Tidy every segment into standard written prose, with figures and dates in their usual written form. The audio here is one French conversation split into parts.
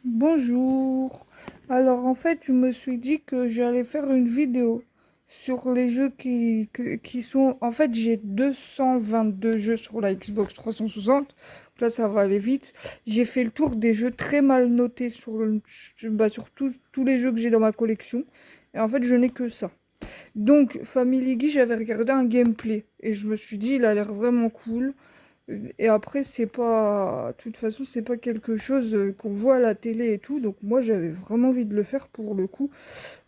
Bonjour. Alors en fait, je me suis dit que j'allais faire une vidéo sur les jeux qui sont... En fait, j'ai 222 jeux sur la Xbox 360. Là, ça va aller vite. J'ai fait le tour des jeux très mal notés sur tous les jeux que j'ai dans ma collection. Et en fait, je n'ai que ça. Donc, Family Guy, j'avais regardé un gameplay. Et je me suis dit, il a l'air vraiment cool. Et après, c'est pas... De toute façon, c'est pas quelque chose qu'on voit à la télé et tout. Donc moi, j'avais vraiment envie de le faire pour le coup.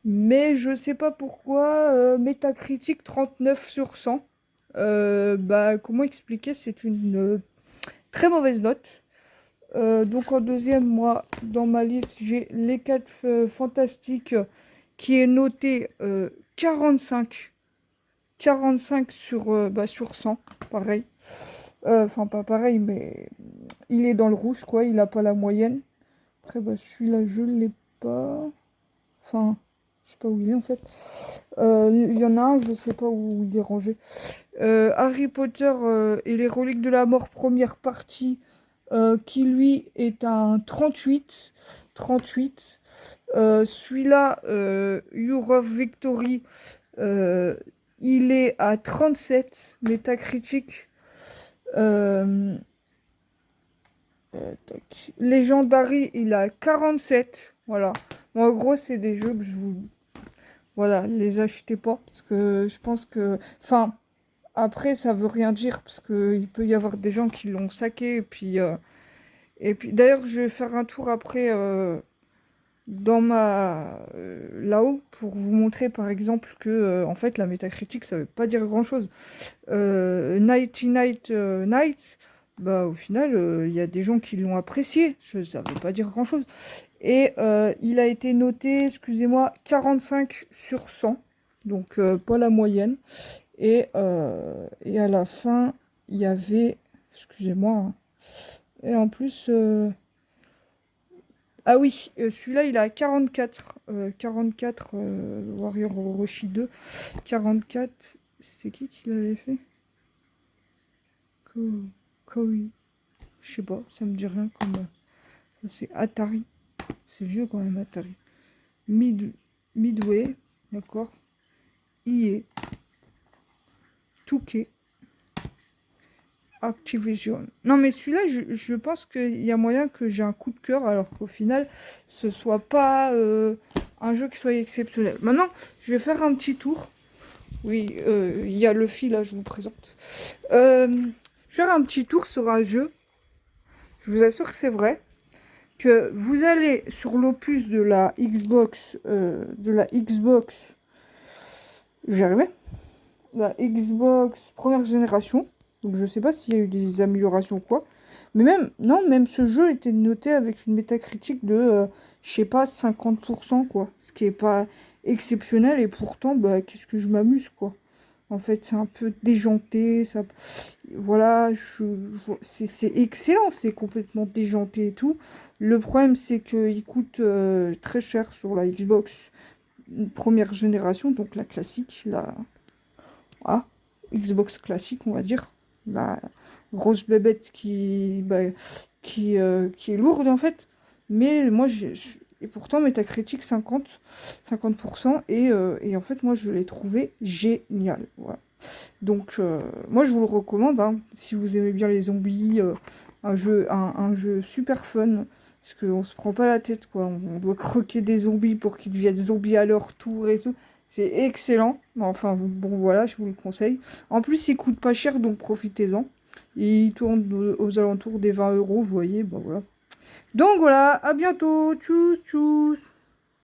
Mais je sais pas pourquoi. Metacritic 39 sur 100. Comment expliquer? C'est une très mauvaise note. Donc en deuxième, moi, dans ma liste, j'ai Les 4 Fantastiques qui est noté 45. 45 sur 100. Pareil. Enfin, pas pareil, mais il est dans le rouge, quoi. Il a pas la moyenne. Après, celui-là, je l'ai pas. Enfin, je sais pas où il est, en fait. Il y en a un, je sais pas où il est rangé. Harry Potter et les reliques de la mort, première partie, qui, lui, est un 38. 38. Celui-là, Year of Victory, euh, il est à 37. Metacritic. Euh, tac. Legendary, il a 47. Voilà. Bon, en gros, c'est des jeux que je vous... Voilà, les achetez pas. Parce que je pense que... Enfin, après, ça veut rien dire. Parce qu'il peut y avoir des gens qui l'ont saqué. Et puis d'ailleurs, je vais faire un tour après dans ma... là-haut. Pour vous montrer, par exemple, que... en fait, la métacritique, ça veut pas dire grand-chose. Nighty Night Nights, au final, il y a des gens qui l'ont apprécié. Ça veut pas dire grand-chose. Et il a été noté, excusez-moi, 45 sur 100. Donc, pas la moyenne. Et à la fin, il y avait... Excusez-moi, hein. Et en plus... Ah oui, celui-là, il a 44. 44 Warrior Orochi 2. 44... C'est qui l'avait fait? Koei. Je sais pas, ça me dit rien comme... c'est Atari. C'est vieux quand même, Atari. Midway, d'accord. EA. 2K. Activision. Non, mais celui-là, je pense qu'il y a moyen que j'ai un coup de cœur, alors qu'au final, ce soit pas un jeu qui soit exceptionnel. Maintenant, je vais faire un petit tour. Oui, il y a le fil, là, je vous présente. Je vais faire un petit tour sur un jeu. Je vous assure que c'est vrai. Que vous allez sur l'opus de la Xbox, j'y arrivais, la Xbox première génération. Donc je sais pas s'il y a eu des améliorations ou quoi. Mais même, non, même ce jeu était noté avec une métacritique de, je sais pas, 50%, quoi. Ce qui est pas exceptionnel et pourtant, qu'est-ce que je m'amuse, quoi. En fait, c'est un peu déjanté, ça... Voilà, c'est excellent, c'est complètement déjanté et tout. Le problème, c'est qu'il coûte très cher sur la Xbox première génération, donc la classique, ah, Xbox classique, on va dire. La grosse bébête qui est lourde, en fait. Mais moi, et pourtant, Metacritic 50%, et en fait, moi, je l'ai trouvé génial. Voilà. Donc, moi, je vous le recommande, hein, si vous aimez bien les zombies, un jeu super fun, parce qu'on se prend pas la tête, quoi. On doit croquer des zombies pour qu'ils deviennent zombies à leur tour et tout. C'est excellent. Enfin, bon, voilà, je vous le conseille. En plus, il coûte pas cher, donc profitez-en. Il tourne aux alentours des 20 euros, vous voyez, voilà. Donc voilà, à bientôt. Tchuss, tchuss.